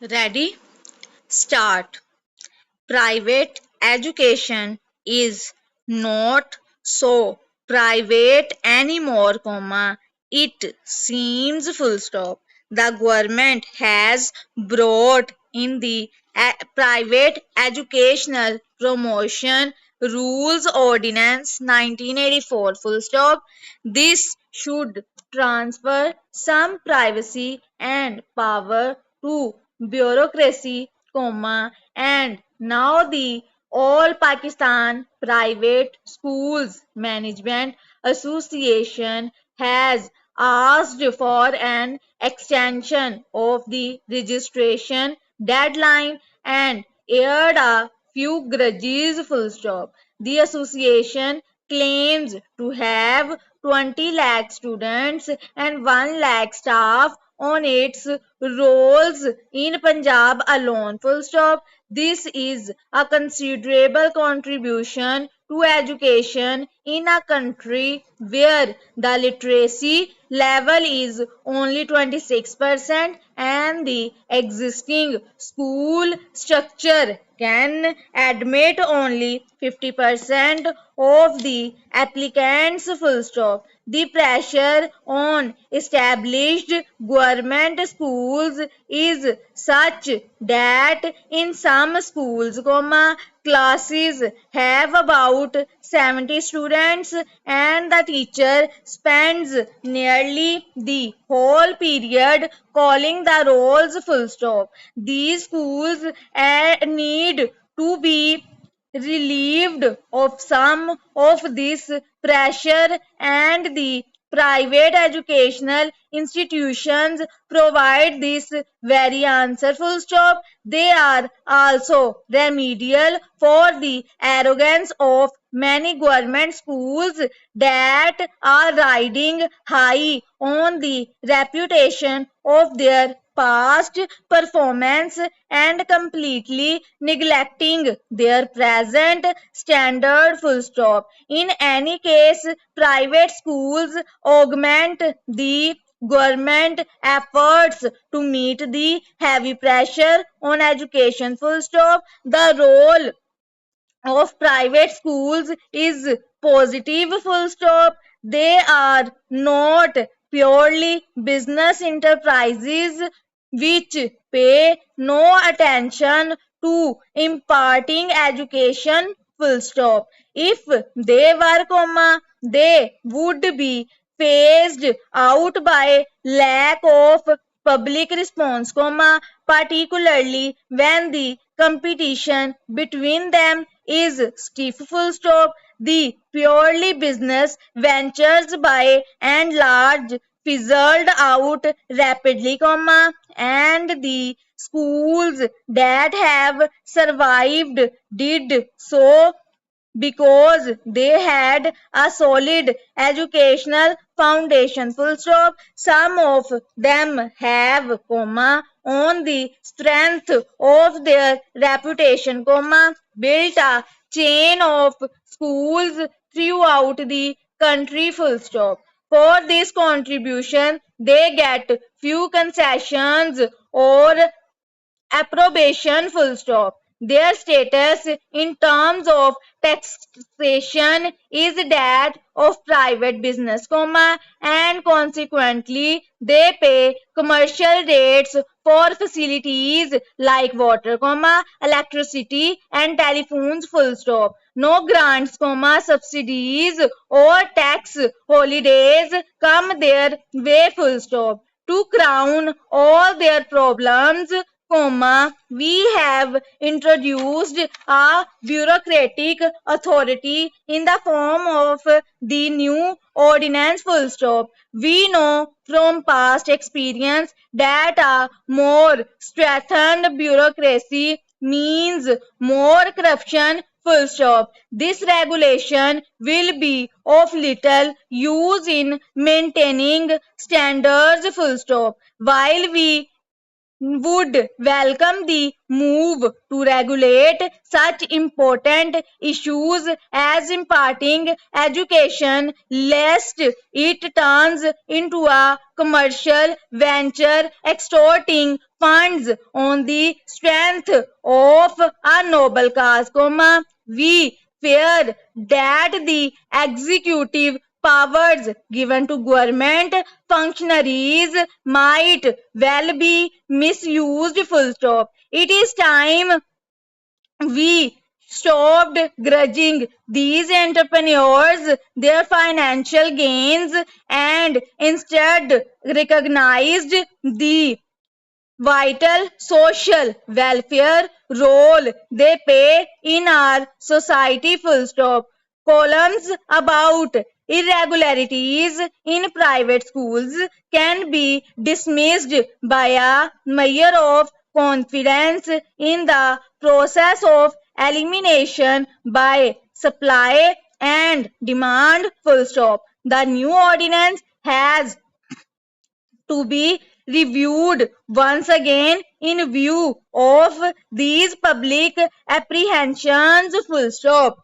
Ready? Start. Private education is not so private anymore, it seems full stop. The government has brought in the Private Educational Promotion Rules Ordinance 1984 full stop. This should transfer some privacy and power to bureaucracy, and now the All Pakistan Private Schools Management Association has asked for an extension of the registration deadline and aired a few grudges full stop. The association claims to have 20 lakh students and 1 lakh staff on its rolls in Punjab alone full stop. This is a considerable contribution to education in a country where the literacy level is only 26% and the existing school structure can admit only 50% of the applicants full stop. The pressure on established government schools is such that in some schools, classes have about 70 students and the teacher spends nearly the whole period calling the rolls full stop. These schools need to be relieved of some of this pressure, and the private educational institutions provide this very answer full stop. They are also remedial for the arrogance of many government schools that are riding high on the reputation of their past performance and completely neglecting their present standard full stop. In any case, private schools augment the government efforts to meet the heavy pressure on education full stop. The role of private schools is positive full stop. They are not purely business enterprises which pay no attention to imparting education full stop. If they were, they would be phased out by lack of public response, particularly when the competition between them is stiff full stop. The purely business ventures by and large fizzled out rapidly, and the schools that have survived did so because they had a solid educational foundation full stop. Some of them have, on the strength of their reputation, built a chain of schools throughout the country full stop. For this contribution they get few concessions or approbation full stop. Their status in terms of taxation is that of private business, and consequently they pay commercial rates for facilities like water, electricity and telephones full stop. No grants, subsidies or tax holidays come their way full stop. To crown all their problems, we have introduced a bureaucratic authority in the form of the new ordinance full stop. We know from past experience that a more strengthened bureaucracy means more corruption full stop. This regulation will be of little use in maintaining standards full stop. While we would welcome the move to regulate such important issues as imparting education, lest it turns into a commercial venture extorting funds on the strength of a noble cause, we fear that the executive powers given to government functionaries might well be misused, full stop. It is time we stopped grudging these entrepreneurs their financial gains and instead recognized the vital social welfare role they play in our society, full stop. Columns about irregularities in private schools can be dismissed by a measure of confidence in the process of elimination by supply and demand, full stop. The new ordinance has to be reviewed once again in view of these public apprehensions, full stop.